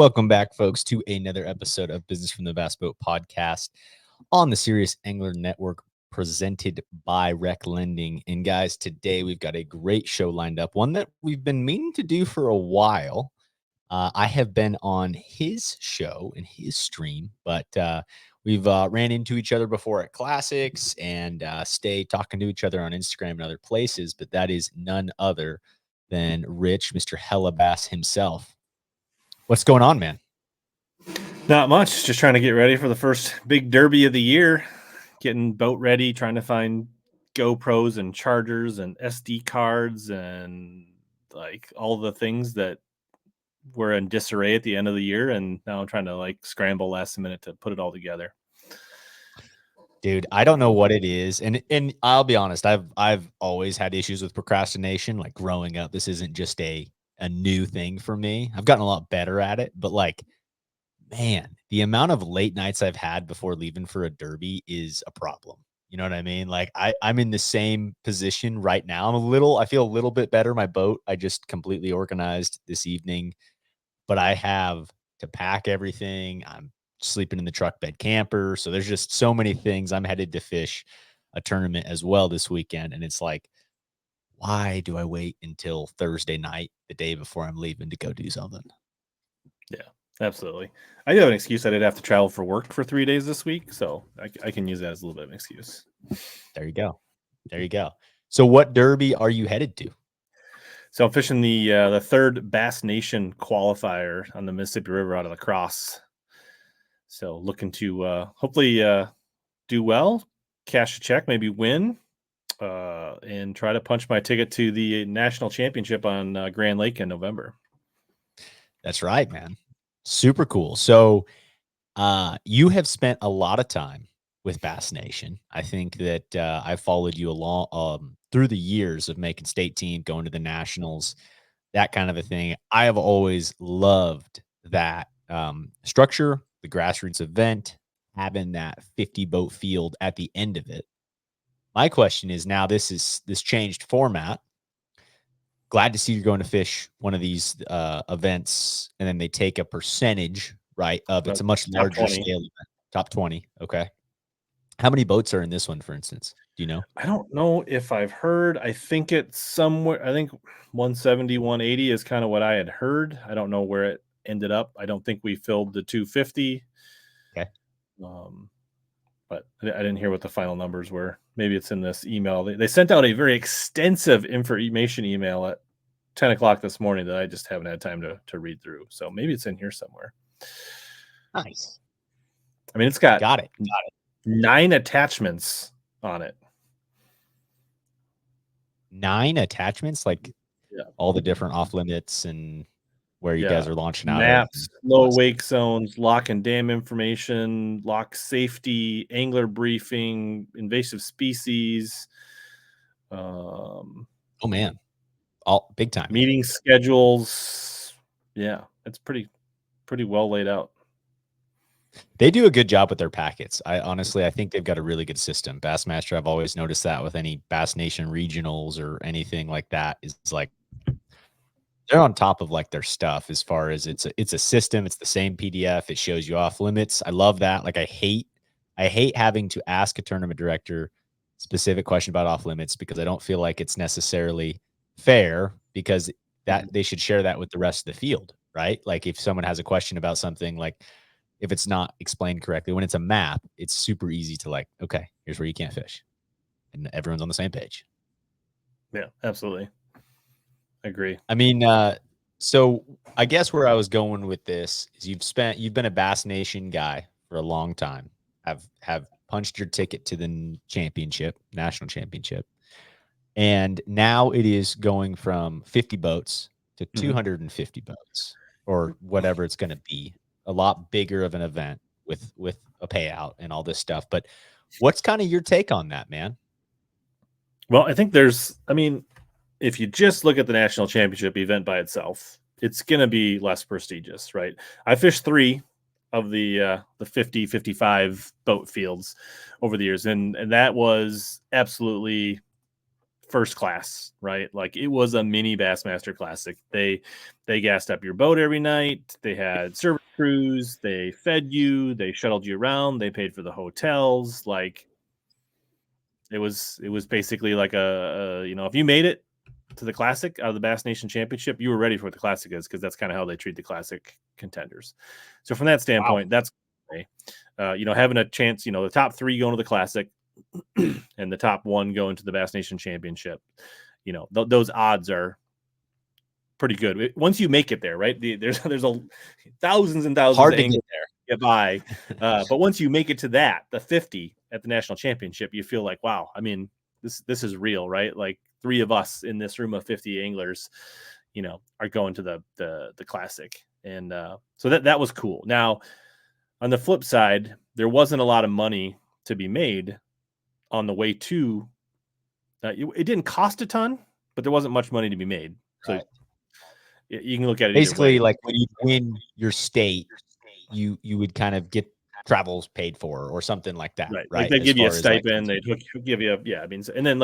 Welcome back, folks, to another episode of Business from the Bass Boat Podcast on the Serious Angler Network, presented by Rec Lending. And guys, today we've got a great show lined up, one that we've been meaning to do for a while. I have been on his show and his stream, but we've ran into each other before at classics and stay talking to each other on Instagram and other places. But that is none other than Rich, Mr. HellaBass himself. What's going on, man? Not much. Just trying to get ready for the first big derby of the year. Getting boat ready, trying to find GoPros and chargers and SD cards and like all the things that were in disarray at the end of the year. And now I'm trying to like scramble last minute to put it all together. Dude, I don't know what it is. And I'll be honest, I've always had issues with procrastination. Like growing up, this isn't just a new thing for me. I've gotten a lot better at it, but like, man, the amount of late nights I've had before leaving for a derby is a problem. You know what I mean? Like I'm in the same position right now. I feel a little bit better. My boat, I just completely organized this evening, but I have to pack everything. I'm sleeping in the truck bed camper. So there's just so many things. I'm headed to fish a tournament as well this weekend. And it's like, why do I wait until Thursday night, the day before I'm leaving, to go do something? Yeah, absolutely. I do have an excuse. I did have to travel for work for 3 days this week, so I can use that as a little bit of an excuse. There you go. There you go. So what derby are you headed to? So I'm fishing the third Bass Nation qualifier on the Mississippi River out of La Crosse. So looking to hopefully do well, cash a check, maybe win, and try to punch my ticket to the national championship on Grand Lake in November. That's right, man. Super cool. So you have spent a lot of time with Bass Nation. I think that I followed you along through the years of making state team, going to the nationals, that kind of a thing. I have always loved that structure, the grassroots event, having that 50 boat field at the end of it. My question is, now this changed format. Glad to see you're going to fish one of these events, and then they take a percentage, right? It's a much larger scale event. Top 20. Okay. How many boats are in this one, for instance? Do you know? I don't know if I've heard. I think it's somewhere. I think 170, 180 is kind of what I had heard. I don't know where it ended up. I don't think we filled the 250. Okay. But I didn't hear what the final numbers were. Maybe it's in this email. They sent out a very extensive information email at 10 o'clock this morning that I just haven't had time to read through. So maybe it's in here somewhere. Nice. I mean, it's got 9 attachments on it. 9 attachments, like all the different off limits and where you guys are launching out maps, low wake zones, lock and dam information, lock safety, angler briefing, invasive species. Oh man, all big time. Meeting schedules. Yeah, it's pretty well laid out. They do a good job with their packets. I think they've got a really good system. Bassmaster, I've always noticed that with any Bass Nation regionals or anything like that, is like they're on top of like their stuff as far as it's a system. It's the same PDF. It shows you off limits. I love that. Like I hate having to ask a tournament director specific question about off limits because I don't feel like it's necessarily fair, because that they should share that with the rest of the field, right? Like if someone has a question about something, like if it's not explained correctly, when it's a map, it's super easy to like, okay, here's where you can't fish. And everyone's on the same page. Yeah, absolutely. I agree. I mean, so I guess where I was going with this is you've been a Bass Nation guy for a long time. Have punched your ticket to the national championship. And now it is going from 50 boats to 250 boats or whatever it's going to be. A lot bigger of an event with a payout and all this stuff. But what's kind of your take on that, man? Well, I think if you just look at the national championship event by itself, it's going to be less prestigious, right? I fished 3 of the 50, 55 boat fields over the years, and that was absolutely first class, right? Like it was a mini Bassmaster Classic. They gassed up your boat every night. They had service crews. They fed you. They shuttled you around. They paid for the hotels. Like it was basically like a if you made it to the Classic out of the Bass Nation Championship, you were ready for what the Classic is, because that's kind of how they treat the Classic contenders. So from that standpoint, that's having a chance. The top 3 going to the Classic and the top 1 going to the Bass Nation Championship. Those odds are pretty good once you make it there, right? There's thousands and thousands Hard of to angles get there. Get by, but once you make it to the 50 at the national championship, you feel like, wow. I mean, this is real, right? Like 3 of us in this room of 50 anglers, are going to the Classic, and so that was cool. Now, on the flip side, there wasn't a lot of money to be made on the way to. It didn't cost a ton, but there wasn't much money to be made. So right. You can look at it Basically, either way. like when you win your state, you would kind of get travels paid for or something like that, Right. Like right? they As give you a far as like, stipend, they'd give you I mean, and then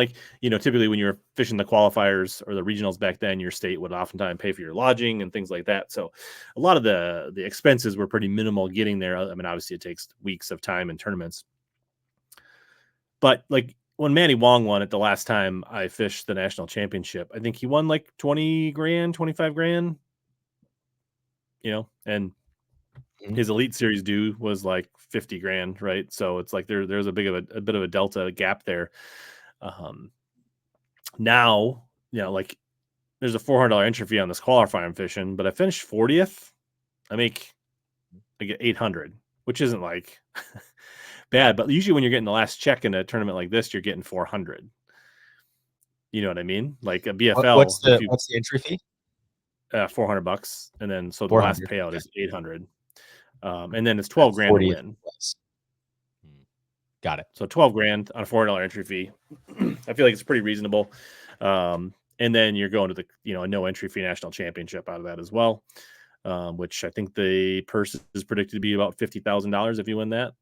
typically when you're fishing the qualifiers or the regionals back then, your state would oftentimes pay for your lodging and things like that. So a lot of the expenses were pretty minimal getting there. I mean, obviously it takes weeks of time and tournaments. But like when Manny Wong won it the last time I fished the national championship, I think he won like 20 grand, 25 grand, and his Elite Series due was like 50 grand, right? So it's like there's a bit of a delta gap there. Now, like there's a $400 entry fee on this qualifier I'm fishing, but I finished 40th. I get 800, which isn't like bad, but usually when you're getting the last check in a tournament like this, you're getting 400. You know what I mean? Like a BFL, what's the entry fee? $400, and then so the last 400. payout is 800, and then it's 12 grand to win. Got it. So 12 grand on a $400 entry fee. I feel like it's pretty reasonable. And then you're going to the a no entry fee national championship out of that as well, which I think the purse is predicted to be about $50,000 if you win that.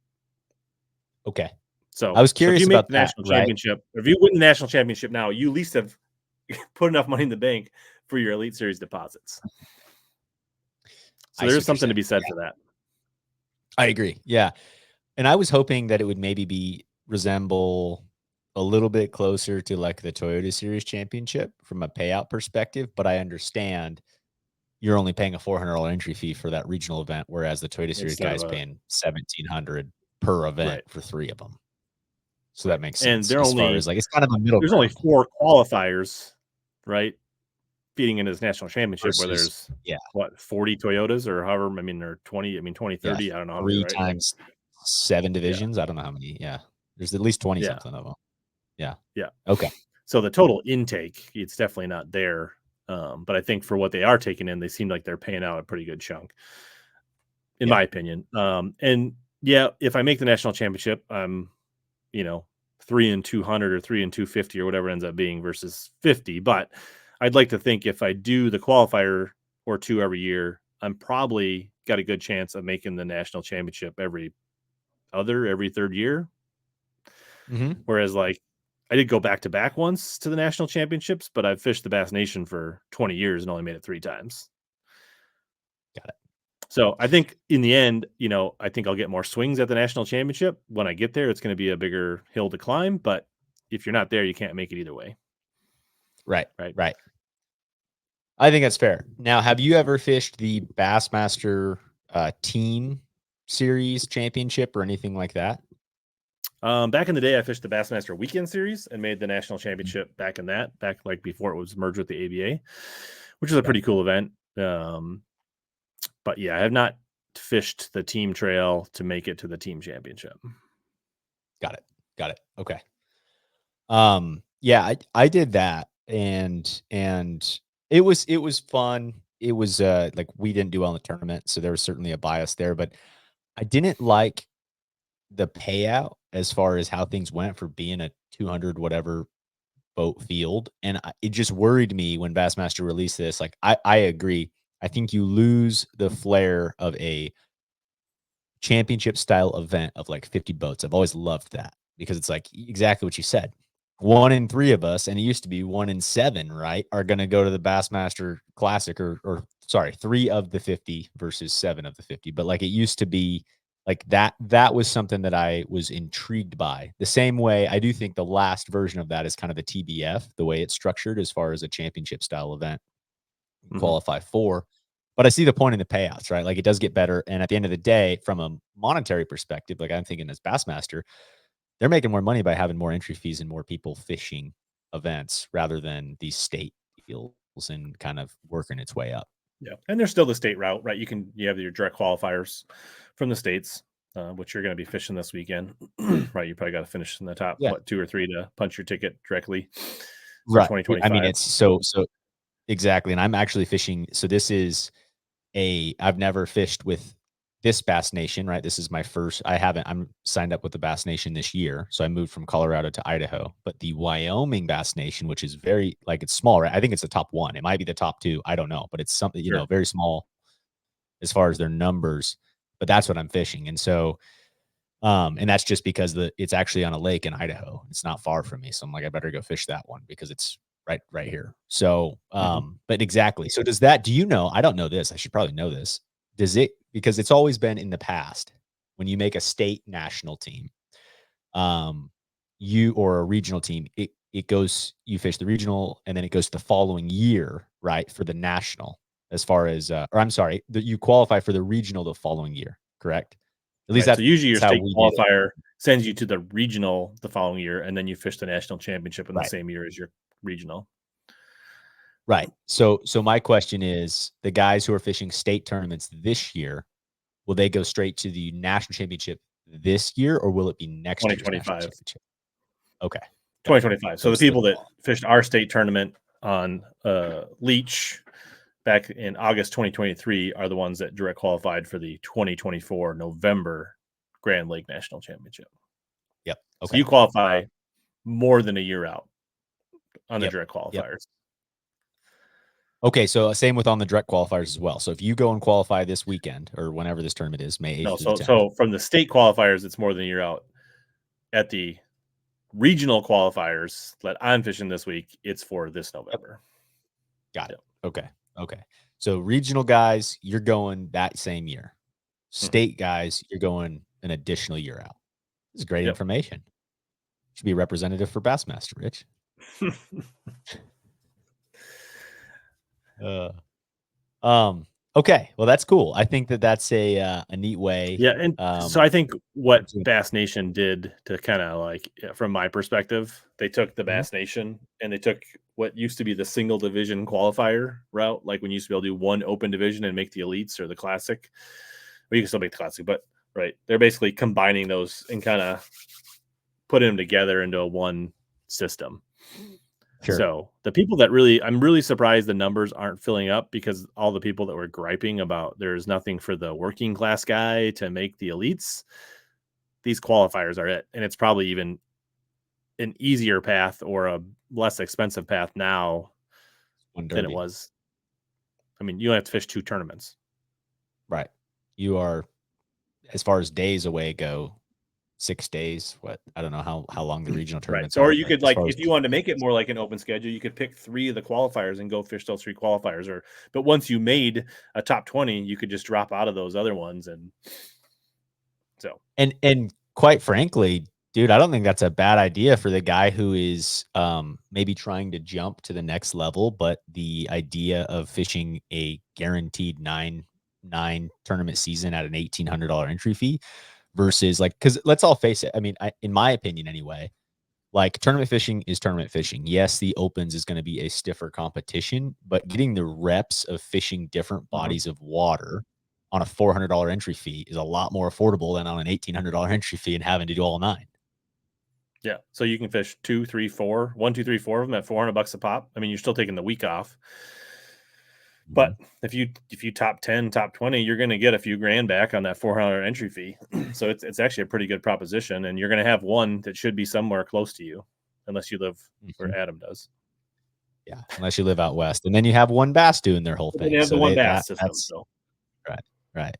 Okay. So I was curious if you make about the national that, championship, or if you win the national championship now, you at least have put enough money in the bank for your Elite Series deposits. So there's something to be said for that. I agree. Yeah. And I was hoping that it would maybe resemble a little bit closer to like the Toyota Series Championship from a payout perspective, but I understand you're only paying a $400 entry fee for that regional event, whereas the Toyota Series guy is paying $1,700 per event for 3 of them. So that makes sense. And as far as like, it's kind of a middle. There's only 4 qualifiers, right? Feeding into this national championship versus, where there's 40 Toyotas or however, I mean, or 20, 20, 30, I don't know. 3 times 7 divisions. I don't know how many. Yeah. There's at least 20 something of them. Yeah. Yeah. Okay. So the total intake, it's definitely not there. But I think for what they are taking in, they seem like they're paying out a pretty good chunk, in my opinion. And yeah, if I make the national championship, I'm, 3 and 200 or 3 and 250 or whatever it ends up being versus 50. But I'd like to think if I do the qualifier or 2 every year, I'm probably got a good chance of making the national championship every 3rd year. Whereas like I did go back to back once to the national championships, but I've fished the Bass Nation for 20 years and only made it 3 times. Got it. So I think in the end, I think I'll get more swings at the national championship. When I get there, it's going to be a bigger hill to climb. But if you're not there, you can't make it either way. Right. I think that's fair. Now, have you ever fished the Bassmaster Team Series Championship or anything like that? Back in the day, I fished the Bassmaster Weekend Series and made the national championship back like before it was merged with the ABA, which is a pretty cool event. But yeah, I have not fished the team trail to make it to the team championship. Got it. Okay. Yeah, I did that and it was fun. It was like we didn't do well in the tournament, so there was certainly a bias there, but I didn't like the payout as far as how things went for being a 200 whatever boat field. And it just worried me when Bassmaster released this. Like, I agree. I think you lose the flair of a championship style event of like 50 boats. I've always loved that because it's like exactly what you said. 1 in 3 of us, and it used to be 1 in 7, right, are gonna go to the Bassmaster Classic or sorry, 3 of the 50 versus 7 of the 50. But, like, it used to be like that was something that I was intrigued by. The same way I do think the last version of that is kind of the TBF, the way it's structured as far as a championship style event you Mhm. qualify for. But I see the point in the payouts, right? Like, it does get better, and at the end of the day, from a monetary perspective, like, I'm thinking as Bassmaster, they're making more money by having more entry fees and more people fishing events rather than these state deals and kind of working its way up. Yeah, and there's still the state route, right? You have your direct qualifiers from the states, which you're going to be fishing this weekend, right? You probably got to finish in the top Yeah. 2 or 3 to punch your ticket directly for Right. I mean, 2025. it's so exactly. And I'm actually fishing. So this is I've never fished with this Bass Nation, right? This is my first. I'm signed up with the Bass Nation this year. So I moved from Colorado to Idaho. But the Wyoming Bass Nation, which is very, like, it's small, right? I think it's the top one. It might be the top two. I don't know. But it's something, Sure. very small as far as their numbers. But that's what I'm fishing. And so, and that's just because it's actually on a lake in Idaho. It's not far from me. So I'm like, I better go fish that one because it's right here. So, Mhm. but exactly. So do you know, I don't know this. I should probably know this. Because it's always been in the past when you make a state national team, um, or a regional team, it goes, you fish the regional and then it goes the following year, right? For the national, as far as, or I'm sorry, that you qualify for the regional the following year, correct? At least Right. So usually your that's how state we did it. qualifier sends you to the regional the following year, and then you fish the national championship in the Right. same year as your regional. Right. So my question is, the guys who are fishing state tournaments this year, will they go straight to the national championship this year, or will it be next year's national 2025. championship? Okay. Got it. 2025. So So the it's the people that fished our state tournament on Leech back in August 2023 are the ones that direct qualified for the 2024 November Grand Lake National Championship. Yep. So Okay. you qualify more than a year out on the Yep. direct Yep. qualifiers. Okay. So same with on the direct qualifiers as well. So if you go and qualify this weekend or whenever this tournament is, May No, 8th through the so 10th. from the state qualifiers, it's more than a year out. At the regional qualifiers that I'm fishing this week, it's for this Yep. November. Got it. Yep. Okay. Okay. So regional guys, you're going that same year. Mhm. State guys, you're going an additional year out. This is great Yep. information. Should be a representative for Bassmaster, Rich. Uh, okay. Well, that's cool. I think that's a neat way. Yeah, and so I think what To- Bass Nation did to kind of like, from my perspective, they took the Mhm. Bass Nation and they took what used to be the single division qualifier route, like when you used to be able to do one open division and make the elites or the classic. Well, you can still make the classic, but right, they're basically combining those and kind of putting them together into a one system. Sure. So the people I'm really surprised the numbers aren't filling up because all the people that were griping about there's nothing for the working class guy to make the elites, these qualifiers are it. And it's probably even an easier path or a less expensive path now One than it derby. was. I mean, you only have to fish 2 tournaments. Right. You are, as far as days away go, 6 days. What, I don't know how long the regional Right. tournaments So, or are, you but could as like, far as if you wanted to make it more like an open schedule, you could pick 3 of the qualifiers and go fish those 3 qualifiers. But once you made a top 20, you could just drop out of those other ones. And so, and quite frankly, dude, I don't think that's a bad idea for the guy who is maybe trying to jump to the next level, but the idea of fishing a guaranteed nine tournament season at an $1,800 entry fee versus, like, because let's all face it. I mean, in my opinion anyway, like, tournament fishing is tournament fishing. Yes, the opens is going to be a stiffer competition, but getting the reps of fishing different mhm. bodies of water on a $400 entry fee is a lot more affordable than on an $1,800 entry fee and having to do all nine. Yeah. So you can fish 2, 3, 4, 1, 2, 3, 4 of them at $400 a pop. I mean, you're still taking the week off. Mhm. But if you top 10, top 20, you're going to get a few grand back on that $400 entry fee. So it's actually a pretty good proposition, and you're going to have one that should be somewhere close to you, unless you live Mhm. where Adam does. Yeah, unless you live out west, and then you have one bass doing their whole But then thing. you have the So one bass system. that's So right, right.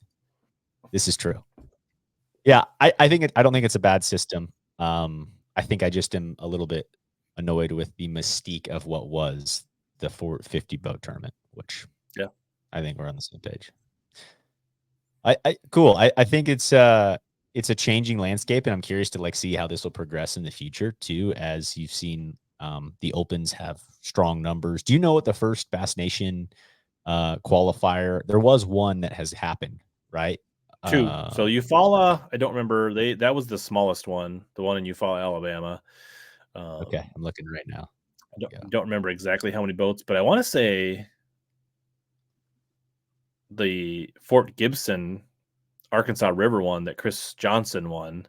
This is true. Yeah, I don't think it's a bad system. I think I just am a little bit. annoyed with the mystique of what was the 450 boat tournament, which Yeah. I think we're on the same page. Cool. I think it's a changing landscape, and I'm curious to like see how this will progress in the future too, as you've seen the opens have strong numbers. Do you know what the first Bass Nation qualifier? There was one that has happened, right? Two. So Eufaula, I don't remember. That was the smallest one, the one in Eufaula, Alabama. Okay, I'm looking right now. Don't remember exactly how many boats, but I want to say the Fort Gibson, Arkansas River one that Chris Johnson won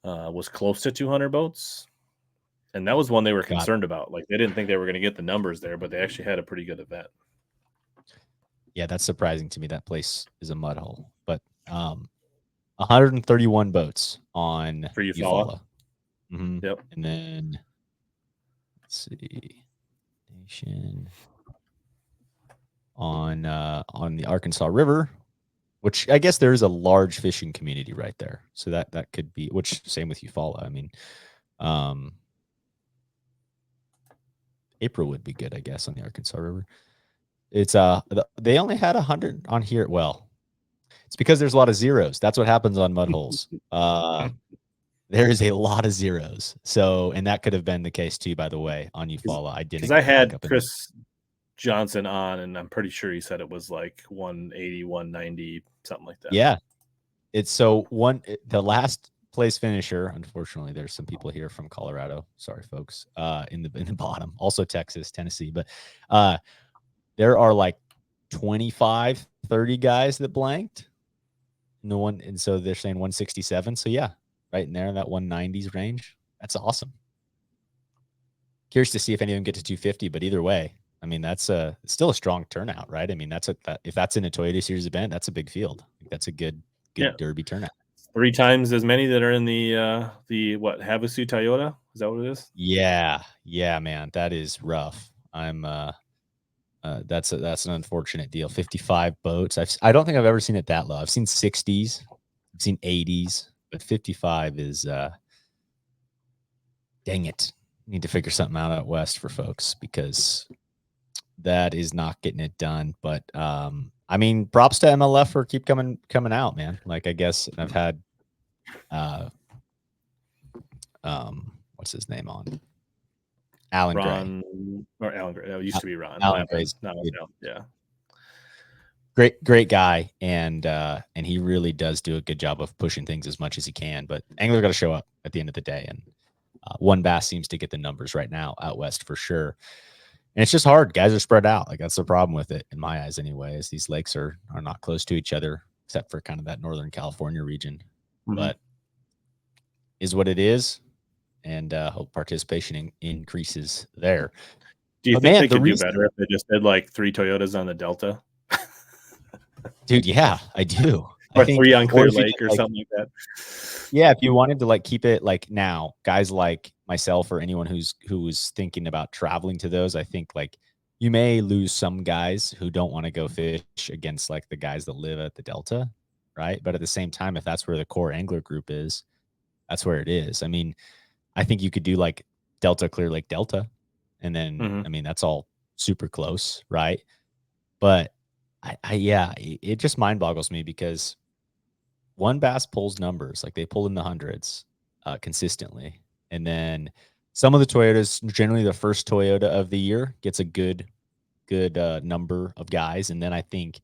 was close to 200 boats. And that was one they were concerned about. Like, they didn't think they were going to get the numbers there, but they actually had a pretty good event. Yeah, that's surprising to me. That place is a mud hole. But 131 boats on For Eufaula. Mm-hmm. Yep. And then let's see, Nation on the Arkansas River, which I guess there is a large fishing community right there. So that could be, which same with Eufaula. I mean, April would be good, I guess, on the Arkansas River. It's they only had 100 on here. Well, it's because there's a lot of zeros. That's what happens on mud holes. There is a lot of zeros. So, and that could have been the case too, by the way, on Eufaula. I didn't. Because I had Chris Johnson on, and I'm pretty sure he said it was like 180, 190, something like that. Yeah. It's so the last place finisher, unfortunately, there's some people here from Colorado. Sorry, folks. In the bottom, also Texas, Tennessee, but there are like 25, 30 guys that blanked. And so they're saying 167. So yeah, right in there in that 190s range. That's awesome. Curious to see if any of them get to 250, but either way, I mean, that's still a strong turnout, right? I mean, if that's in a Toyota Series event, that's a big field. That's a good Derby turnout. 3 times as many that are in the Havasu Toyota. Is that what it is? Yeah, man, that is rough. I'm that's an unfortunate deal. 55 boats. I don't think I've ever seen it that low. I've seen 60s, I've seen 80s, but 55 is dang it. Need to figure something out west for folks because that is not getting it done. But I mean, props to MLF for keep coming out, man. Like, I guess I've had what's his name on? Alan Ron, Gray. Or Alan Gray. That used to be Ron. Alan Gray's yeah. Great guy, and he really does do a good job of pushing things as much as he can. But anglers got to show up at the end of the day, and One Bass seems to get the numbers right now out west for sure. And it's just hard. Guys are spread out. Like, that's the problem with it, in my eyes, anyway. Is these lakes are not close to each other, except for kind of that Northern California region. Mm-hmm. But is what it is, and hope participation increases there. Do you think they could do better if they just did like 3 Toyotas on the Delta? Dude, yeah, I do. Or 3 on Clear Lake or something like that. Yeah, if you wanted to like keep it like now, guys like myself or anyone who was thinking about traveling to those, I think like you may lose some guys who don't want to go fish against like the guys that live at the Delta, right? But at the same time, if that's where the core angler group is, that's where it is. I mean, I think you could do like Delta, Clear Lake, Delta, and then I mean that's all super close, right? But it just mind boggles me because One Bass pulls numbers, like they pull in the hundreds consistently. And then some of the Toyotas, generally the first Toyota of the year gets a good number of guys. And then I think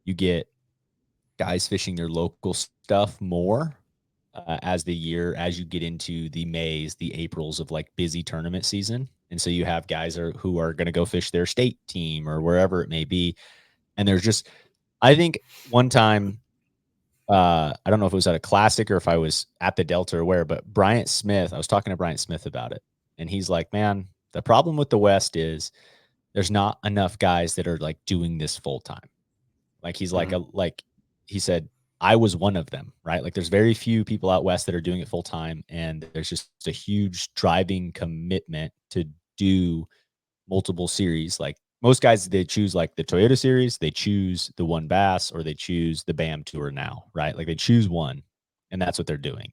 you get guys fishing their local stuff more as you get into the Mays, the Aprils of like busy tournament season. And so you have guys who are going to go fish their state team or wherever it may be. And there's just, I think one time, I don't know if it was at a classic or if I was at the Delta or where, but Bryant Smith, I was talking to Bryant Smith about it. And he's like, man, the problem with the West is there's not enough guys that are like doing this full time. Like he's like, he said, I was one of them, right? Like there's very few people out West that are doing it full time. And there's just a huge driving commitment to do multiple series. Like most guys, they choose like the Toyota Series, they choose the One Bass, or they choose the BAM Tour now, right? Like they choose one, and that's what they're doing.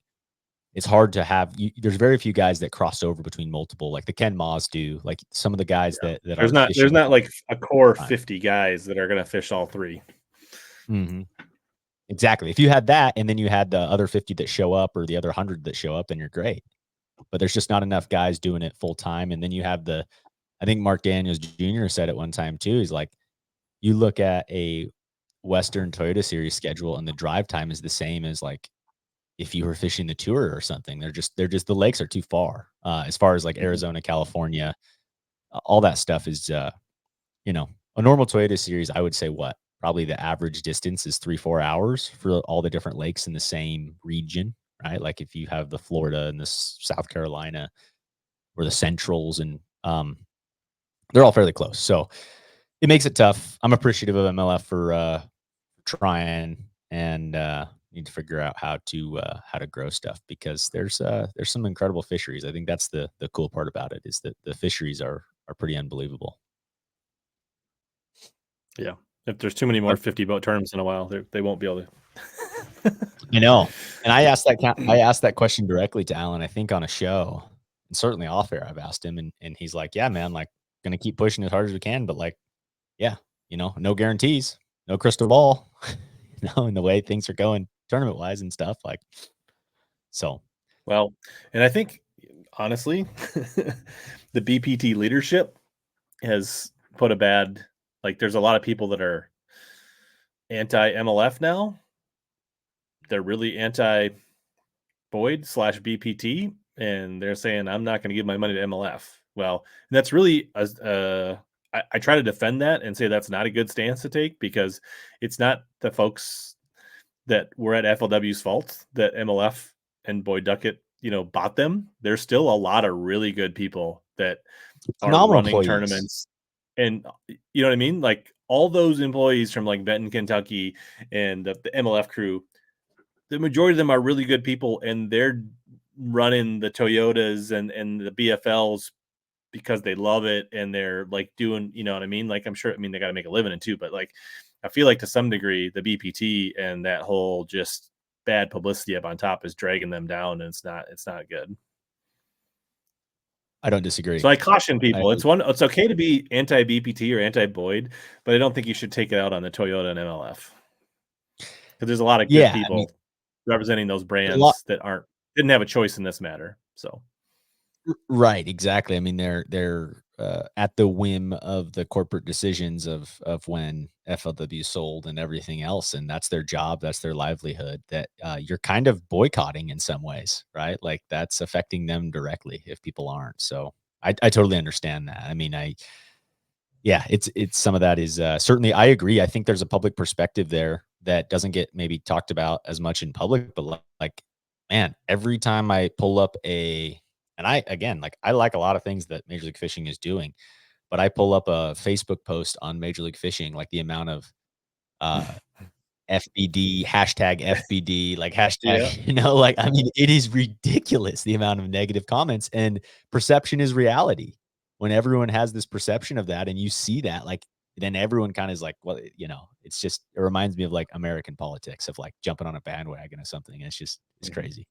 it's hard to have. There's very few guys that cross over between multiple, like the Ken Ma's do. Like some of the guys that There's are not fishing like a core time. 50 guys that are going to fish all three. Mm-hmm. Exactly. If you had that, and then you had the other 50 that show up, or the other 100 that show up, then you're great. But there's just not enough guys doing it full time. And then you have I think Mark Daniels Jr. said at one time too. He's like, you look at a Western Toyota Series schedule, and the drive time is the same as like if you were fishing the tour or something. They're just the lakes are too far. As far as like Arizona, California, all that stuff is a normal Toyota Series. I would say probably the average distance is 3-4 hours for all the different lakes in the same region, right? Like if you have the Florida and the South Carolina or the Centrals, and they're all fairly close. So it makes it tough. I'm appreciative of MLF for trying, and need to figure out how to grow stuff, because there's some incredible fisheries. I think that's the cool part about it, is that the fisheries are pretty unbelievable. Yeah. If there's too many more 50 boat tournaments in a while, they won't be able to. I know. And I asked that question directly to Alan, I think on a show, and certainly off air. I've asked him, and he's like, yeah, man, like, gonna keep pushing as hard as we can, but like, yeah, no guarantees, no crystal ball, in the way things are going tournament wise and stuff, like, so. Well, and I think honestly, the BPT leadership has put a bad, like, there's a lot of people that are anti MLF now. They're really anti Boyd / BPT, and they're saying, I'm not going to give my money to MLF. Well, that's really, I try to defend that and say that's not a good stance to take, because it's not the folks that were at FLW's fault that MLF and Boyd Duckett, bought them. There's still a lot of really good people that are Phenomenal running employees. tournaments. And you know what I mean? Like all those employees from like Benton, Kentucky, and the MLF crew, the majority of them are really good people, and they're running the Toyotas and the BFLs because they love it, and they're like doing, you know what I mean? Like, I'm sure, they got to make a living in too, but like, I feel like to some degree, the BPT and that whole just bad publicity up on top is dragging them down, and it's not good. I don't disagree. So I caution people. It's okay to be anti BPT or anti Boyd, but I don't think you should take it out on the Toyota and MLF, because there's a lot of good people representing those brands that didn't have a choice in this matter. So, right, exactly. I mean, they're at the whim of the corporate decisions of when FLW sold and everything else, and that's their job, that's their livelihood. That you're kind of boycotting in some ways, right? Like that's affecting them directly if people aren't. So I totally understand that. I mean, it's some of that is certainly, I agree. I think there's a public perspective there that doesn't get maybe talked about as much in public, but like, man, every time I pull up and I like a lot of things that Major League Fishing is doing, but I pull up a Facebook post on Major League Fishing, like the amount of FBD, hashtag FBD, like hashtag, like, I mean, it is ridiculous the amount of negative comments, and perception is reality. When everyone has this perception of that and you see that, like, then everyone kind of is like, well, it's just, it reminds me of like American politics of like jumping on a bandwagon or something. And it's crazy.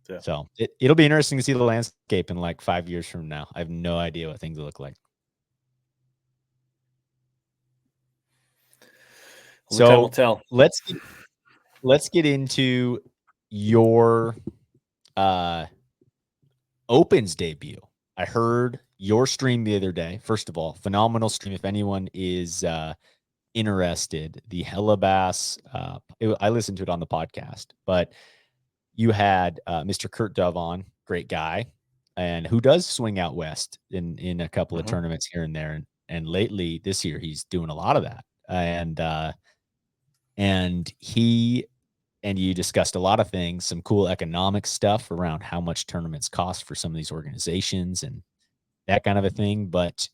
Yeah. So it'll be interesting to see the landscape in like 5 years from now. I have no idea what things will look like. So time will tell. Let's get into your Opens debut. I heard your stream the other day. First of all, phenomenal stream. If anyone is interested, the HellaBass, I listened to it on the podcast, but you had Mr. Kurt Dove on, great guy, and who does swing out west in a couple of tournaments here and there. And lately this year, he's doing a lot of that. And you discussed a lot of things, some cool economic stuff around how much tournaments cost for some of these organizations and that kind of a thing. But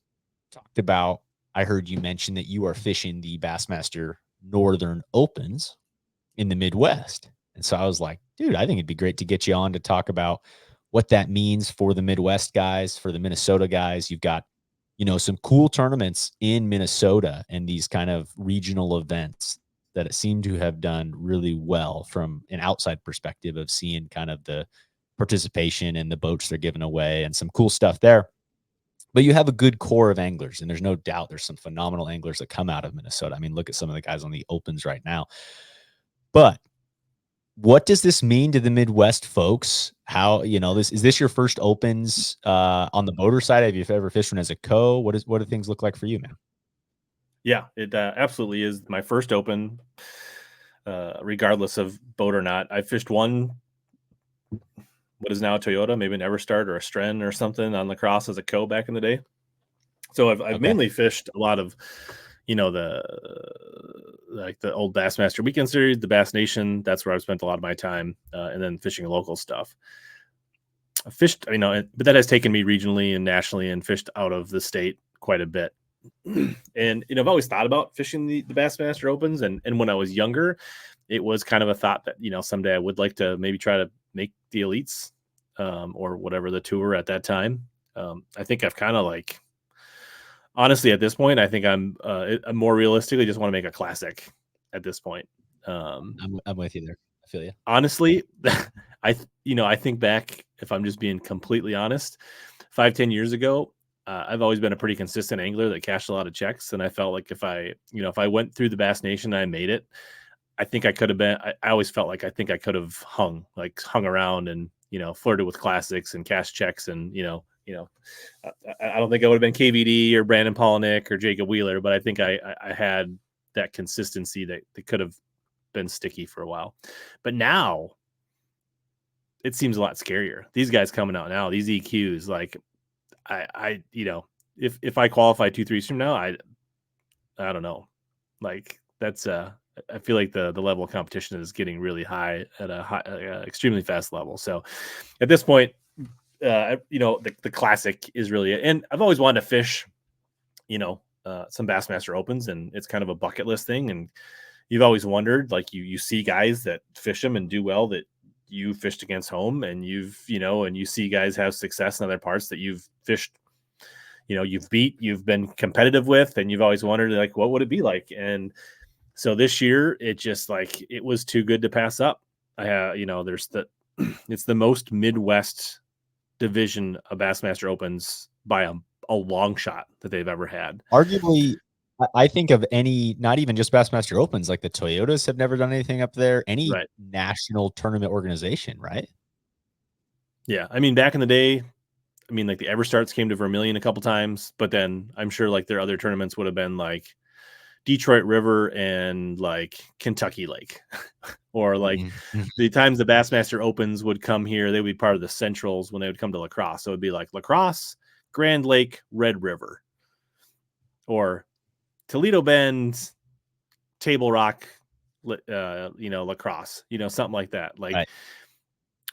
talked about, I heard you mention that you are fishing the Bassmaster Northern Opens in the Midwest. And so I was like, dude, I think it'd be great to get you on to talk about what that means for the Midwest guys, for the Minnesota guys. You've got, some cool tournaments in Minnesota and these kind of regional events that it seemed to have done really well from an outside perspective of seeing kind of the participation and the boats they're giving away and some cool stuff there. But you have a good core of anglers, and there's no doubt there's some phenomenal anglers that come out of Minnesota. I mean, look at some of the guys on the opens right now. But what does this mean to the Midwest folks? How, this is this your first opens on the boater side? Have you ever fished one as a co? What do things look like for you, man? Yeah, it absolutely is my first open, regardless of boat or not. I fished one, what is now a Toyota, maybe an Everstart or a Stren or something on lacrosse as a co back in the day. So I've Okay. mainly fished a lot of, the like the old Bassmaster Weekend Series, the Bass Nation. That's where I've spent a lot of my time, and then fishing local stuff. I fished, but that has taken me regionally and nationally, and fished out of the state quite a bit. And I've always thought about fishing the Bassmaster Opens, and when I was younger, it was kind of a thought that someday I would like to maybe try to make the elites, or whatever the tour at that time. I think I've kind of like, honestly, at this point, I think I'm more realistically just want to make a classic at this point. I'm with you there. I feel you. Honestly, I think back, if I'm just being completely honest, 5-10 years ago, I've always been a pretty consistent angler that cashed a lot of checks, and I felt like if I went through the Bass Nation and I made it, I think I could have been. I always felt like I think I could have hung around and flirted with classics and cashed checks, and I don't think I would have been KVD or Brandon Polnick or Jacob Wheeler, but I think I had that consistency that could have been sticky for a while. But now it seems a lot scarier. These guys coming out now, these EQs, like if I qualify 2-3s from now, I don't know. Like that's I feel like the level of competition is getting really high at a high, extremely fast level. So at this point, the classic is really it. And I've always wanted to fish, some Bassmaster Opens, and it's kind of a bucket list thing. And you've always wondered, like you see guys that fish them and do well that you fished against home, and and you see guys have success in other parts that you've fished, you've beat, you've been competitive with, and you've always wondered, like, what would it be like? And so this year, it just like, it was too good to pass up. There's it's the most Midwest division of Bassmaster Opens by a long shot that they've ever had. Arguably, I think of any, not even just Bassmaster Opens, like the Toyotas have never done anything up there. Any Right. national tournament organization, right? Yeah. I mean, back in the day, like the Everstarts came to Vermilion a couple times, but then I'm sure like their other tournaments would have been like Detroit River and like Kentucky Lake, or like Mm-hmm. the times the Bassmaster Opens would come here, they would be part of the Centrals when they would come to La Crosse. So it would be like La Crosse, Grand Lake, Red River, or Toledo Bend, Table Rock, La Crosse, something like that. Like, Right.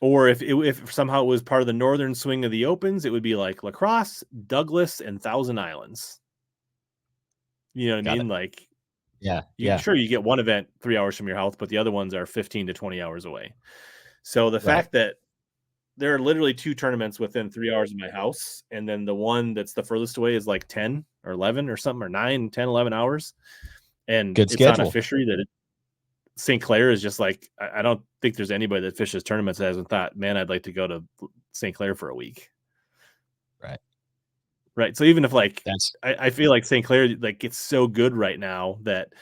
or if somehow it was part of the northern swing of the Opens, it would be like La Crosse, Douglas, and Thousand Islands. You know what I Got mean? it. Like, Yeah. you get one event 3 hours from your house, but the other ones are 15 to 20 hours away. So the Right. fact that there are literally 2 tournaments within 3 hours of my house, and then the one that's the furthest away is like 10 or 11 or something, or 9, 10, 11 hours. And Good it's on a schedule. fishery that St. Clair is just like, I don't think there's anybody that fishes tournaments that hasn't thought, man, I'd like to go to St. Clair for a week. Right. Right. So even if like, That's I feel like St. Clair, like, it's so good right now that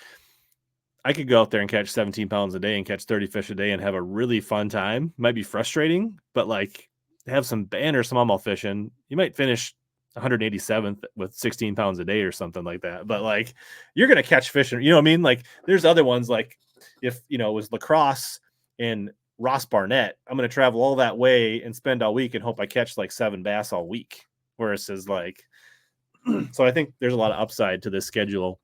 I could go out there and catch 17 pounds a day and catch 30 fish a day and have a really fun time. Might be frustrating, but like, have some banner smallmouth fishing. You might finish 187th with 16 pounds a day or something like that. But like, you're gonna catch fish, and you know what I mean? Like, there's other ones, like if it was La Crosse and Ross Barnett, I'm gonna travel all that way and spend all week and hope I catch like 7 bass all week. Whereas is like, so I think there's a lot of upside to this schedule.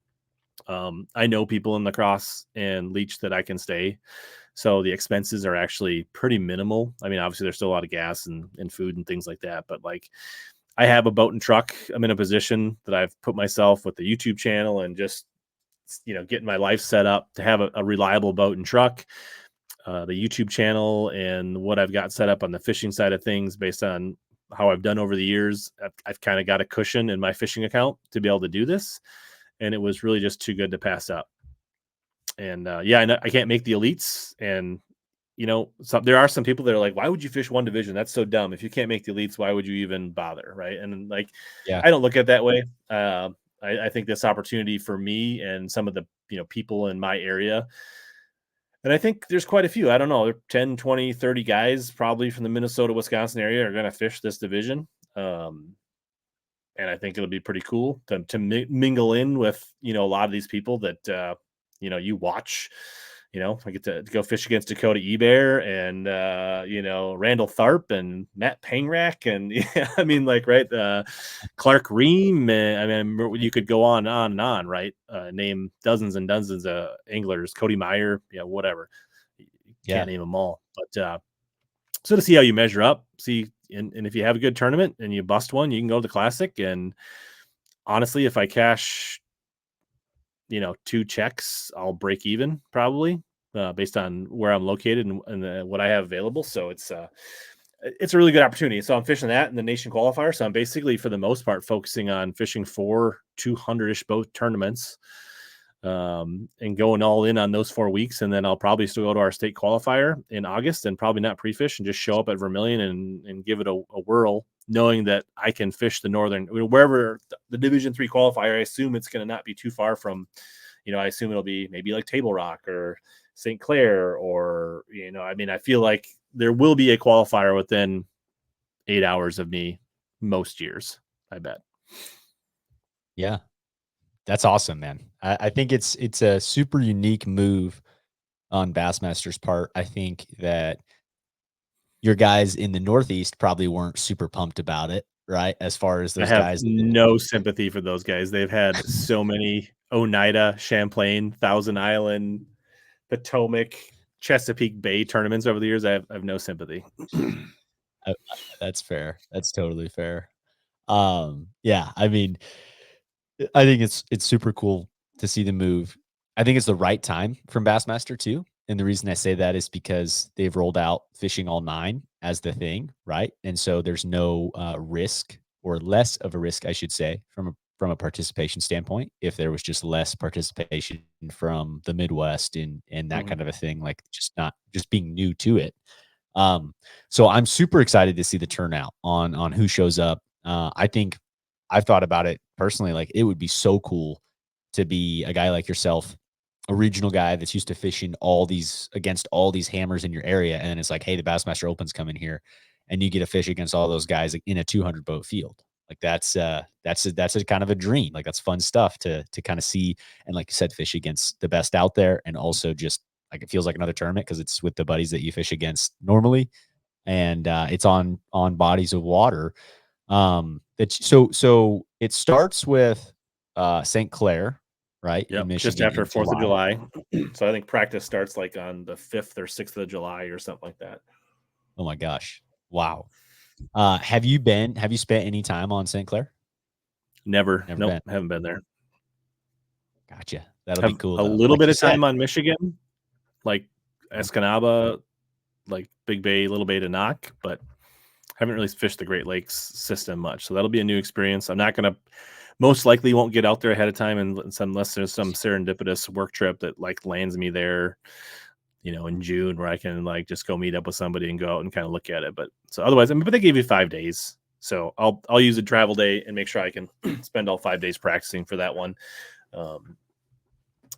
I know people in La Crosse and Leech that I can stay, so the expenses are actually pretty minimal. I mean, obviously there's still a lot of gas and food and things like that, but like, I have a boat and truck. I'm in a position that I've put myself with the YouTube channel and just, getting my life set up to have a reliable boat and truck. The YouTube channel and what I've got set up on the fishing side of things, based on how I've done over the years, I've kind of got a cushion in my fishing account to be able to do this. And it was really just too good to pass up. And yeah, I can't make the elites. And there are some people that are like, why would you fish one division? That's so dumb. If you can't make the elites, why would you even bother? Right. And like, Yeah. I don't look at it that way. I think this opportunity for me and some of the, people in my area, and I think there's quite a few, I don't know, 10, 20, 30 guys probably from the Minnesota, Wisconsin area are going to fish this division. Um, and I think it'll be pretty cool to mingle in with, a lot of these people that, you watch. I get to go fish against Dakota Ebear and, Randall Tharp and Matt Pangrak. And yeah, I mean, like, right. Clark Ream. I mean, you could go on and on, right? Name dozens and dozens of anglers, Cody Meyer, whatever. You Yeah. can't name them all. But so to see how you measure up, and if you have a good tournament and you bust one, you can go to the Classic. And honestly, if I cash, 2 checks, I'll break even probably, based on where I'm located and what I have available. So it's a really good opportunity. So I'm fishing that in the nation qualifier. So I'm basically, for the most part, focusing on fishing 4 200-ish boat tournaments, and going all in on those 4 weeks. And then I'll probably still go to our state qualifier in August and probably not pre-fish and just show up at Vermilion and give it a whirl, knowing that I can fish the northern, wherever the Division 3 qualifier. I assume it's going to not be too far from, I assume it'll be maybe like Table Rock or St. Clair, or, I mean, I feel like there will be a qualifier within 8 hours of me most years, I bet. Yeah. That's awesome, man. I think it's a super unique move on Bassmaster's part. I think that your guys in the Northeast probably weren't super pumped about it, right? As far as I those have guys. no sympathy for those guys. They've had so many Oneida, Champlain, Thousand Island, Potomac, Chesapeake Bay tournaments over the years. I have no sympathy. That's fair. That's totally fair. Yeah, I mean, I think it's super cool to see the move. I think it's the right time from Bassmaster too. And the reason I say that is because they've rolled out fishing all 9 as the thing, right? And so there's no risk, or less of a risk, I should say, from a participation standpoint. If there was just less participation from the Midwest and that Mhm. kind of a thing, like just being new to it. So I'm super excited to see the turnout on who shows up. I think I've thought about it personally. Like, it would be so cool to be a guy like yourself, a regional guy that's used to fishing against all these hammers in your area. And it's like, hey, the Bassmaster Opens coming here, and you get to fish against all those guys, like, in a 200 boat field. Like, that's a kind of a dream. Like, that's fun stuff to kind of see. And like you said, fish against the best out there. And also just like, it feels like another tournament because it's with the buddies that you fish against normally. And it's on bodies of water. So it starts with St. Clair, right, in Yep, just Michigan after in 4th of July. July. So I think practice starts like on the 5th or 6th of July or something like that. Oh my gosh. Wow. Have you spent any time on St. Clair? Never. Never Nope, been. haven't been there. Gotcha. That'll be Have cool a though. little Like bit you of said. time on Michigan, like Mhm. Escanaba, like Big Bay, Little Bay to Knock, but haven't really fished the Great Lakes system much. So that'll be a new experience. I'm not going to, most likely won't get out there ahead of time, unless there's some serendipitous work trip that like lands me there, in June, where I can like just go meet up with somebody and go out and kind of look at it. But so otherwise, I mean, but they gave you 5 days. So I'll use a travel day and make sure I can spend all 5 days practicing for that one. Um,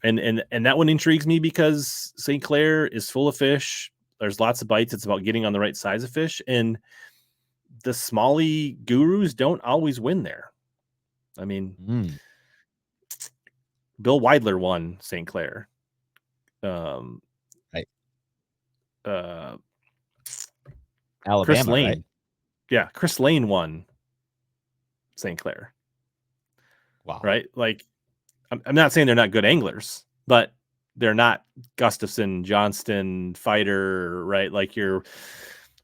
and that one intrigues me because St. Clair is full of fish. There's lots of bites. It's about getting on the right size of fish, and the smally gurus don't always win there. I mean, Mm, Bill Weidler won St. Clair. Um, right. uh, Chris Alabama, right? Lane, yeah, Chris Lane won St. Clair, Wow. right? Like, I'm not saying they're not good anglers, but they're not Gustafson, Johnston, Fighter, right? Like your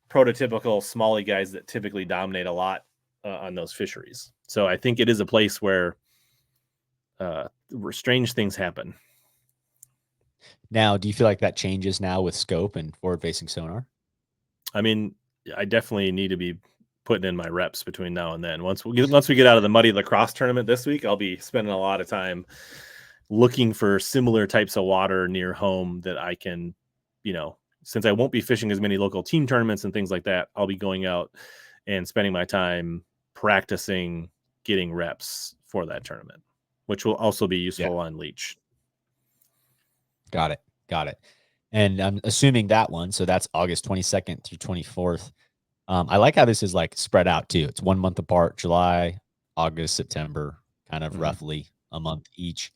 prototypical smally guys that typically dominate a lot on those fisheries. So I think it is a place where strange things happen. Now, do you feel like that changes now with scope and forward facing sonar? I mean, I definitely need to be putting in my reps between now and then. Once we get out of the muddy lacrosse tournament this week, I'll be spending a lot of time looking for similar types of water near home that I can, since I won't be fishing as many local team tournaments and things like that, I'll be going out and spending my time practicing getting reps for that tournament, which will also be Yeah. useful on leech. Got it. Got it. And I'm assuming that one, so that's August 22nd through 24th. I like how this is like spread out too. It's 1 month apart, July, August, September, kind of roughly a month each.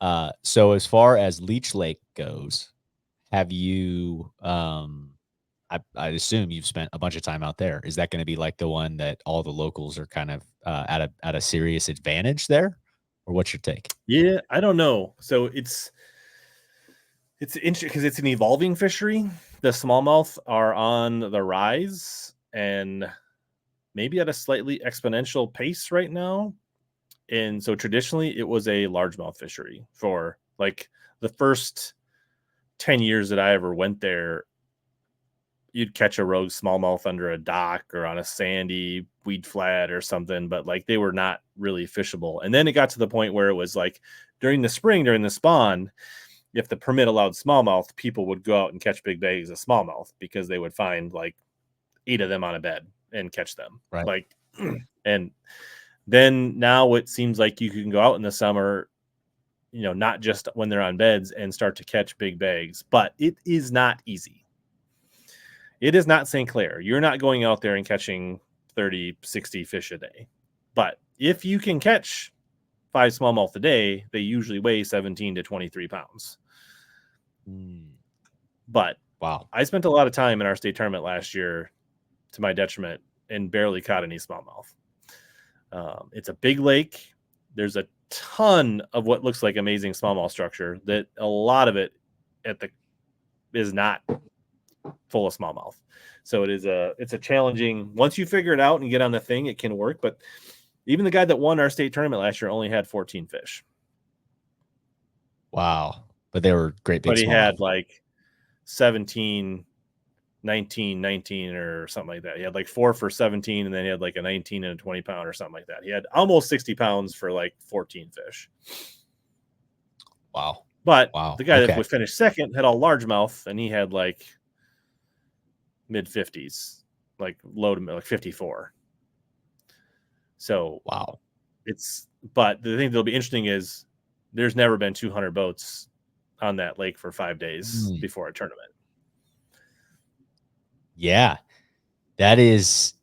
So as far as Leech Lake goes, have you, I assume you've spent a bunch of time out there. Is that going to be like the one that all the locals are kind of at a serious advantage there? Or what's your take? Yeah, I don't know. So it's interesting because it's an evolving fishery. The smallmouth are on the rise and maybe at a slightly exponential pace right now. And so traditionally it was a largemouth fishery for like the first 10 years that I ever went there. You'd catch a rogue smallmouth under a dock or on a sandy weed flat or something, but like they were not really fishable. And then it got to the point where it was like during the spring, during the spawn, if the permit allowed smallmouth, people would go out and catch big bags of smallmouth because they would find like 8 of them on a bed and catch them. Right. Like, and then now it seems like you can go out in the summer, not just when they're on beds and start to catch big bags, but it is not easy. It is not St. Clair. You're not going out there and catching 30, 60 fish a day. But if you can catch 5 smallmouth a day, they usually weigh 17 to 23 pounds. But wow, I spent a lot of time in our state tournament last year to my detriment and barely caught any smallmouth. It's a big lake. There's a ton of what looks like amazing smallmouth structure that a lot of it is not full of smallmouth. So it's a challenging, once you figure it out and get on the thing, it can work. But even the guy that won our state tournament last year only had 14 fish. Wow. But they were great big But he smallmouth. had like 17, 19 or something like that. He had like 4 for 17, and then he had like a 19 and a 20 pound or something like that. He had almost 60 pounds for like 14 fish. Wow. But wow. the guy that would finish second had all largemouth, and he had like mid 50s, like low to like 54. So wow. But the thing that'll be interesting is there's never been 200 boats on that lake for 5 days before a tournament. Yeah, that is,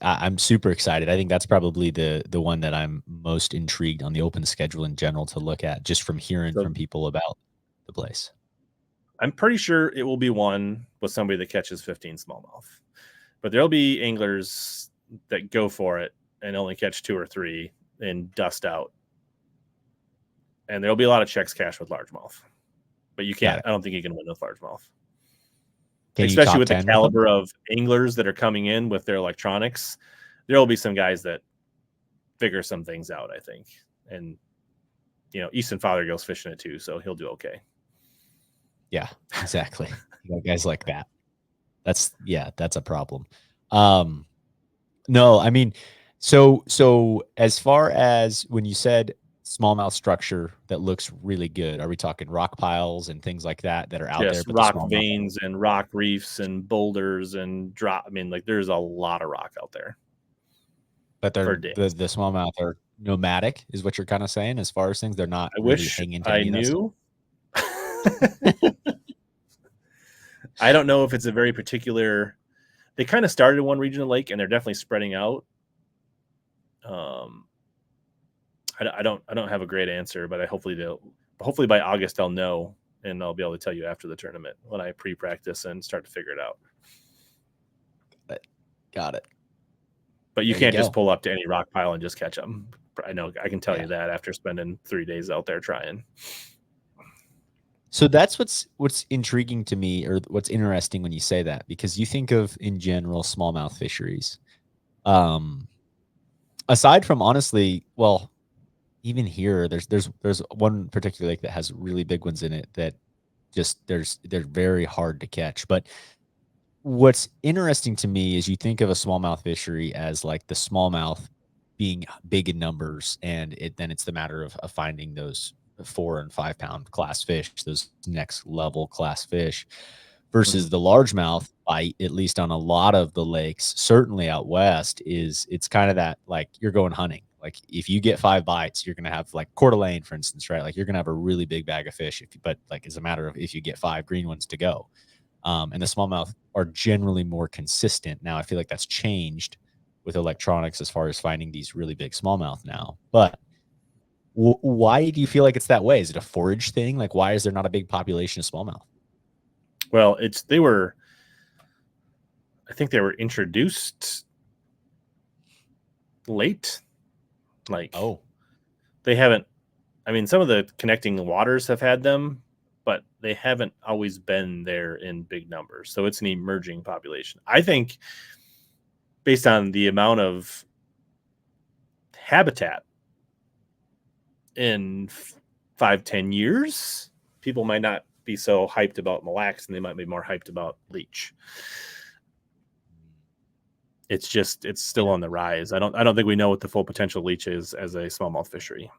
I'm super excited. I think that's probably the one that I'm most intrigued on the open schedule in general to look at, just from hearing from people about the place. I'm pretty sure it will be won with somebody that catches 15 smallmouth, but there'll be anglers that go for it and only catch 2 or 3 and dust out. And there'll be a lot of checks cashed with largemouth, but you can't, I don't think you can win with largemouth. Especially with the caliber of anglers that are coming in with their electronics. There will be some guys that figure some things out, I think. And, Easton Fothergill's fishing it too, so he'll do okay. Yeah, exactly. Guys like that. That's a problem. No, I mean, so as far as when you said smallmouth structure that looks really good, are we talking rock piles and things like that are out there? But rock veins and rock reefs and boulders and drop. I mean, like there's a lot of rock out there. But the smallmouth are nomadic, is what you're kind of saying. As far as things, they're not. I wish I knew. I don't know if it's a very particular. They kind of started in one region of the lake, and they're definitely spreading out. I don't have a great answer, but hopefully by August I'll know, and I'll be able to tell you after the tournament when I pre-practice and start to figure it out. Got it. But you can't just pull up to any rock pile and just catch them. I know, I can tell you that after spending 3 days out there trying. So that's what's intriguing to me, or what's interesting when you say that, because you think of, in general, smallmouth fisheries. Aside from, honestly, well, even here, there's one particular lake that has really big ones in it that just they're very hard to catch. But what's interesting to me is you think of a smallmouth fishery as like the smallmouth being big in numbers, and then it's the matter of finding those 4 and 5 pound class fish, those next level class fish, versus the largemouth bite, at least on a lot of the lakes, certainly out west, is it's kind of that, like, you're going hunting. Like, if you get 5 bites, you're gonna have, like, Coeur d'Alene, for instance, right? Like, you're gonna have a really big bag of fish, but like, it's a matter of if you get 5 green ones to go. And the smallmouth are generally more consistent. Now, I feel like that's changed with electronics as far as finding these really big smallmouth now. But why do you feel like it's that way? Is it a forage thing? Like, why is there not a big population of smallmouth? Well, I think they were introduced late. Like, they haven't, I mean, some of the connecting waters have had them, but they haven't always been there in big numbers. So it's an emerging population. I think based on the amount of habitat in 5-10 years, people might not be so hyped about Mille Lacs, and they might be more hyped about leech. It's still on the rise. I don't think we know what the full potential leech is as a smallmouth fishery.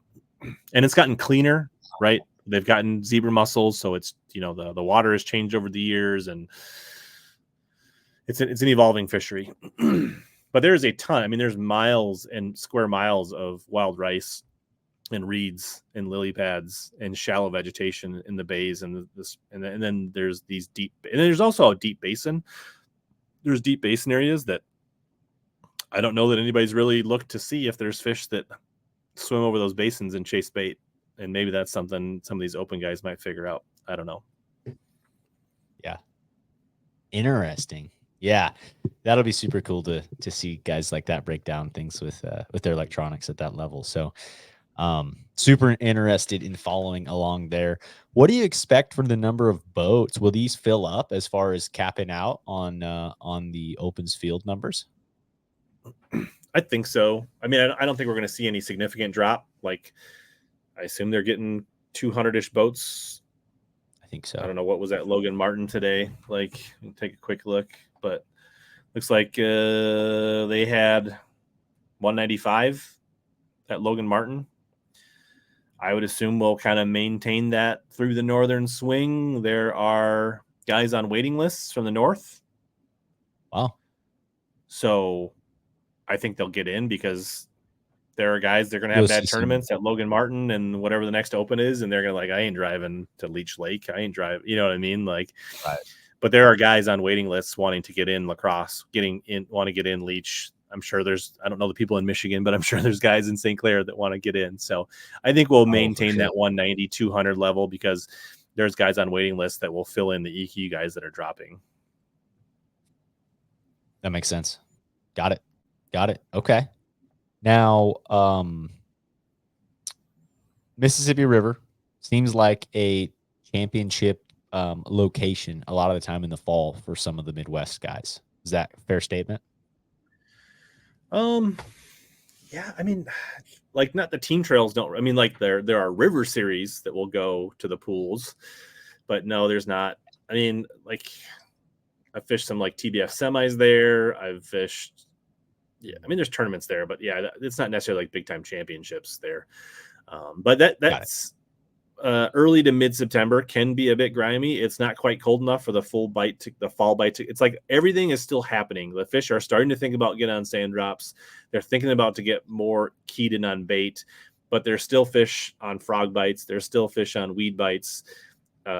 And it's gotten cleaner, right? They've gotten zebra mussels, so it's, the water has changed over the years, and it's an evolving fishery. But there is a ton. I mean, there's miles and square miles of wild rice and reeds and lily pads and shallow vegetation in the bays, and then there's these deep, and there's also a deep basin. There's deep basin areas that I don't know that anybody's really looked to see if there's fish that swim over those basins and chase bait. And maybe that's something some of these open guys might figure out. I don't know. Yeah. Interesting. Yeah. That'll be super cool to see guys like that break down things with their electronics at that level. So super interested in following along there. What do you expect for the number of boats? Will these fill up as far as capping out on the opens field numbers? I think so. I mean, I don't think we're going to see any significant drop. Like, I assume they're getting 200-ish boats. I think so. I don't know, what was that Logan Martin today? Like, take a quick look, but looks like they had 195 at Logan Martin. I would assume we'll kind of maintain that through the northern swing. There are guys on waiting lists from the north. Wow. So I think they'll get in because there are guys, they're going to have bad tournaments at Logan Martin and whatever the next open is. And they're going to like, I ain't driving to Leech Lake. I ain't driving. You know what I mean? Like, right. But there are guys on waiting lists wanting to get in lacrosse, want to get in Leech. I'm sure I don't know the people in Michigan, but I'm sure there's guys in St. Clair that want to get in. So I think we'll maintain that 190, 200 level because there's guys on waiting lists that will fill in the EQ guys that are dropping. That makes sense. Got it. Okay. Now, Mississippi River seems like a championship location a lot of the time in the fall for some of the Midwest guys. Is that a fair statement? Yeah, I mean, like, not the team trails don't. I mean, like, there are river series that will go to the pools, but no, there's not. I mean, like, I've fished some like TBF semis there. I've fished. Yeah, I mean, there's tournaments there, but yeah, it's not necessarily like big time championships there. But that's early to mid September can be a bit grimy. It's not quite cold enough for the fall bite. It's like everything is still happening. The fish are starting to think about getting on sand drops. They're thinking about to get more keyed in on bait, but there's still fish on frog bites. There's still fish on weed bites. Some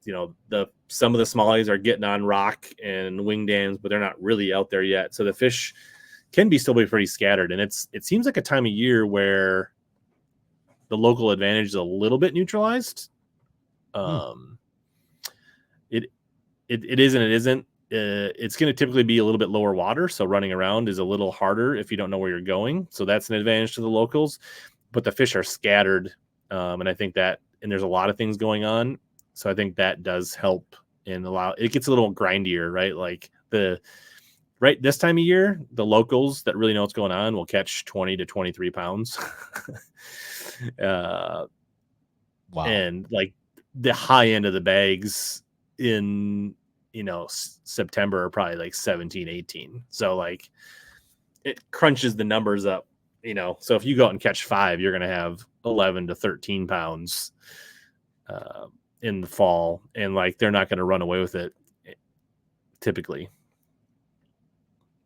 of the smallies are getting on rock and wing dams, but they're not really out there yet. So the fish can still be pretty scattered, and it seems like a time of year where the local advantage is a little bit neutralized. It is and it isn't. It's going to typically be a little bit lower water, so running around is a little harder if you don't know where you're going. So that's an advantage to the locals. But the fish are scattered, and I think that, and there's a lot of things going on. So I think that does help and allow. It gets a little grindier, right? Like right this time of year, the locals that really know what's going on will catch 20 to 23 pounds. Wow. And like the high end of the bags in September are probably like 17, 18. So like it crunches the numbers up You know, so if you go out and catch 5, you're going to have 11 to 13 pounds in the fall, and like they're not going to run away with it typically.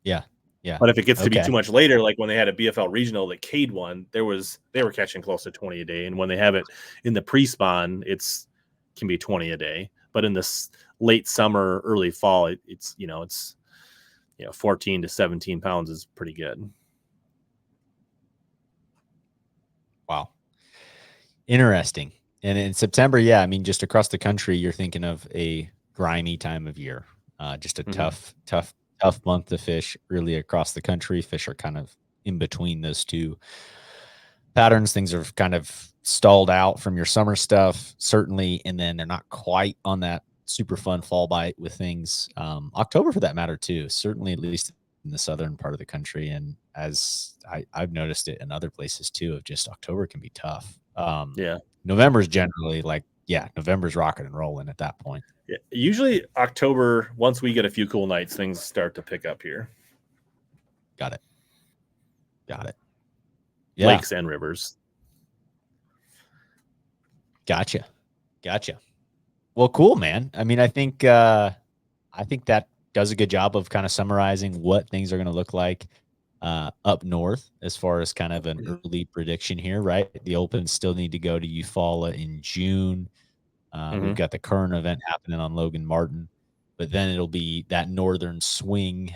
Yeah. Yeah. But if it gets to be Okay. too much later, like when they had a BFL regional that Cade won, they were catching close to 20 a day, and when they have it in the pre-spawn, can be 20 a day. But in this late summer, early fall, it's 14 to 17 pounds is pretty good. Wow. Interesting. And in September, yeah, I mean, just across the country, you're thinking of a grimy time of year. Just a tough month to fish. Really, across the country, fish are kind of in between those two patterns. Things are kind of stalled out from your summer stuff, certainly, and then they're not quite on that super fun fall bite with things. October, for that matter, too. Certainly, at least in the southern part of the country, and as I've noticed it in other places too, of just October can be tough. Yeah. November's generally like, yeah, November's rocking and rolling at that point. Yeah. Usually October, once we get a few cool nights, things start to pick up here. Got it. Yeah. Lakes and rivers. Gotcha. Well, cool, man. I mean, I think that does a good job of kind of summarizing what things are going to look like up north as far as kind of an early prediction here, right? The Opens still need to go to Eufaula in June. We've got the current event happening on Logan Martin, but then it'll be that northern swing,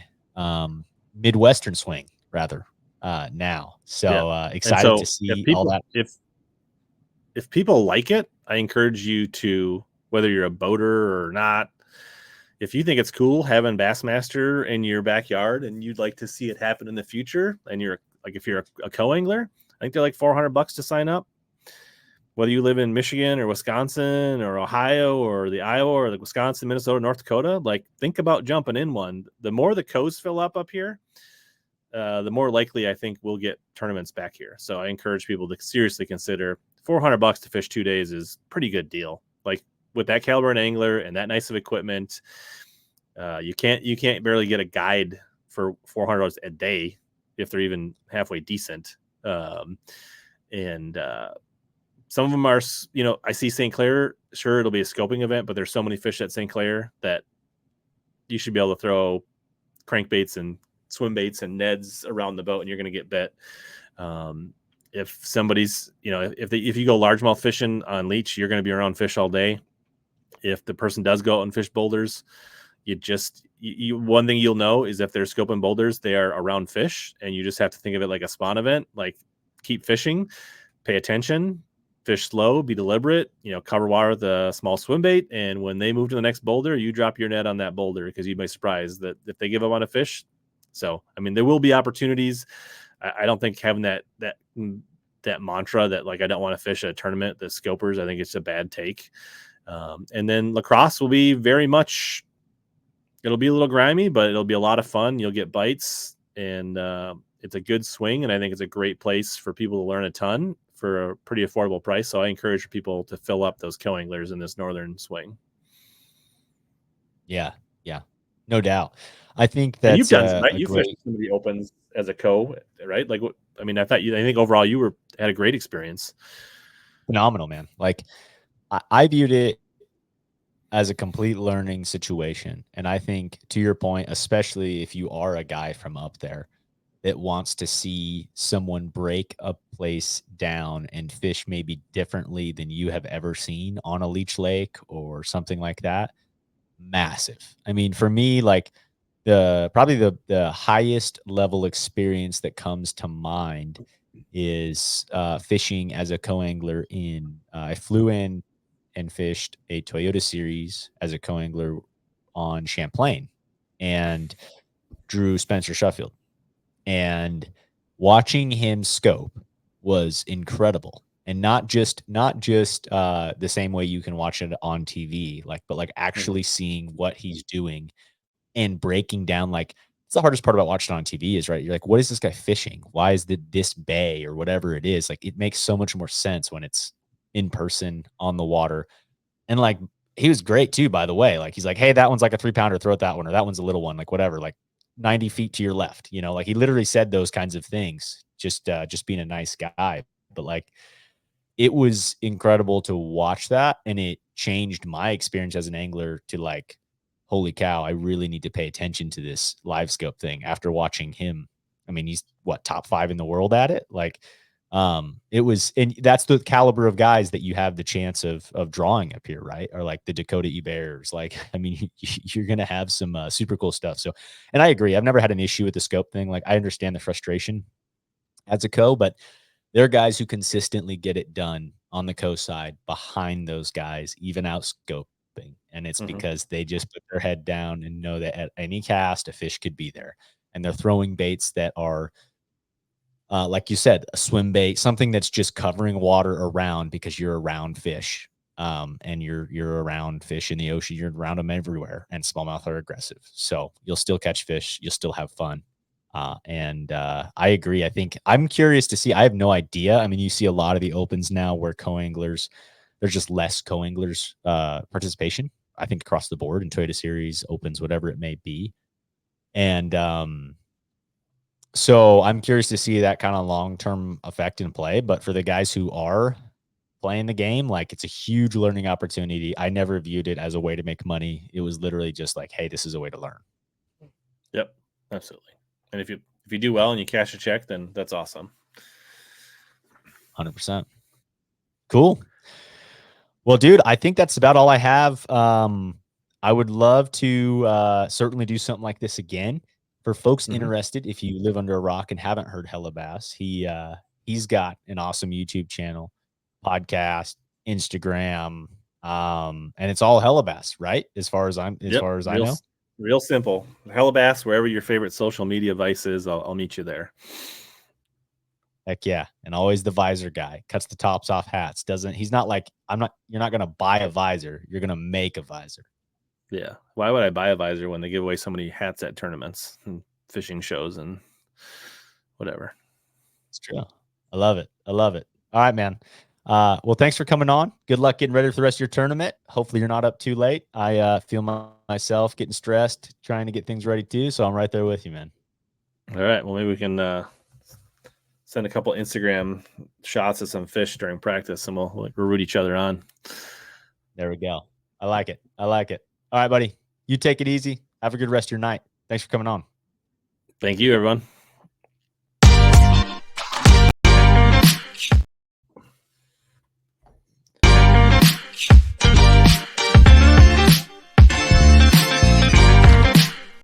Midwestern swing rather, now. So excited to see all that. If people like it, I encourage you to, whether you're a boater or not, if you think it's cool having Bassmaster in your backyard and you'd like to see it happen in the future, and if you're a co-angler, I think they're like $400 to sign up. Whether you live in Michigan or Wisconsin or Ohio or the Iowa or the Wisconsin, Minnesota, North Dakota, like think about jumping in one. The more the coves fill up here, the more likely I think we'll get tournaments back here. So I encourage people to seriously consider $400 to fish 2 days is a pretty good deal. Like with that caliber and angler and that nice of equipment, you can't barely get a guide for $400 a day if they're even halfway decent. Some of them are, I see St. Clair. Sure, it'll be a scoping event, but there's so many fish at St. Clair that you should be able to throw crankbaits and swim baits and neds around the boat, and you're going to get bit. If somebody's, if you go largemouth fishing on leech, you're going to be around fish all day. If the person does go out and fish boulders, one thing you'll know is if they're scoping boulders, they are around fish, and you just have to think of it like a spawn event. Like keep fishing, pay attention, fish slow, be deliberate, cover water with a small swim bait. And when they move to the next boulder, you drop your net on that boulder, because you'd be surprised that if they give up on a fish. So, I mean, there will be opportunities. I don't think having that mantra that like, I don't want to fish a tournament, the scopers, I think it's a bad take. And then lacrosse will be it'll be a little grimy, but it'll be a lot of fun. You'll get bites, and it's a good swing. And I think it's a great place for people to learn a ton for a pretty affordable price. So I encourage people to fill up those co-anglers in this northern swing. Yeah. No doubt. I think that's you've done right. You fished some of the Opens as a co, right? Like, I mean, I think overall you had a great experience. Phenomenal, man. Like I viewed it as a complete learning situation. And I think, to your point, especially if you are a guy from up there that wants to see someone break a place down and fish maybe differently than you have ever seen on a leech lake or something like that, massive. I mean, for me, like probably the highest level experience that comes to mind is fishing as a co-angler I flew in and fished a Toyota series as a co-angler on Champlain and drew Spencer Sheffield. And watching him scope was incredible. And not just the same way you can watch it on TV, but actually seeing what he's doing and breaking down. Like, it's the hardest part about watching on TV is, right, you're like, what is this guy fishing? Why is this bay or whatever it is? Like, it makes so much more sense when it's in person on the water. And like, he was great too, by the way. Like, he's like, hey, that one's like a 3-pounder, throw it that one, or that one's a little one, like whatever, like 90 feet to your left, like he literally said those kinds of things just being a nice guy. But like, it was incredible to watch that, and it changed my experience as an angler to like, holy cow, I really need to pay attention to this live scope thing after watching him. I mean, he's what, top 5 in the world at it? Like, it was, and that's the caliber of guys that you have the chance of drawing up here, right? Or like the Dakota E-Bears. Like, I mean, you're gonna have some super cool stuff. So, and I agree, I've never had an issue with the scope thing. Like, I understand the frustration as a co, but there are guys who consistently get it done on the co side behind those guys, even out scoping. And it's because they just put their head down and know that at any cast, a fish could be there. And they're throwing baits that are, like you said, a swim bait, something that's just covering water around because you're around fish. And you're around fish in the ocean. You're around them everywhere, and smallmouth are aggressive. So you'll still catch fish. You'll still have fun. And I agree. I think I'm curious to see. I have no idea. I mean, you see a lot of the opens now where co-anglers, there's just less co-anglers participation, I think, across the board in Toyota Series, opens, whatever it may be. And so I'm curious to see that kind of long-term effect in play. But for the guys who are playing the game, like, it's a huge learning opportunity. I never viewed it as a way to make money. It was literally just like, hey, this is a way to learn. Yep, absolutely. And if you do well and you cash a check, then that's awesome. 100%. Cool. Well, dude, I think that's about all I have. I would love to certainly do something like this again. For folks interested, if you live under a rock and haven't heard HellaBass, he's got an awesome YouTube channel, podcast, Instagram, and it's all HellaBass, right? As far as I know. Real simple. HellaBass, wherever your favorite social media vice is, I'll meet you there. Heck yeah. And always the visor guy, cuts the tops off hats. He's not like, you're not going to buy a visor. You're going to make a visor. Yeah. Why would I buy a visor when they give away so many hats at tournaments and fishing shows and whatever? It's true. I love it. I love it. All right, man. Well, thanks for coming on. Good luck getting ready for the rest of your tournament. Hopefully you're not up too late. I feel myself getting stressed, trying to get things ready too. So I'm right there with you, man. All right. Well, maybe we can send a couple Instagram shots of some fish during practice, and we'll root each other on. There we go. I like it. I like it. All right, buddy. You take it easy. Have a good rest of your night. Thanks for coming on. Thank you, everyone.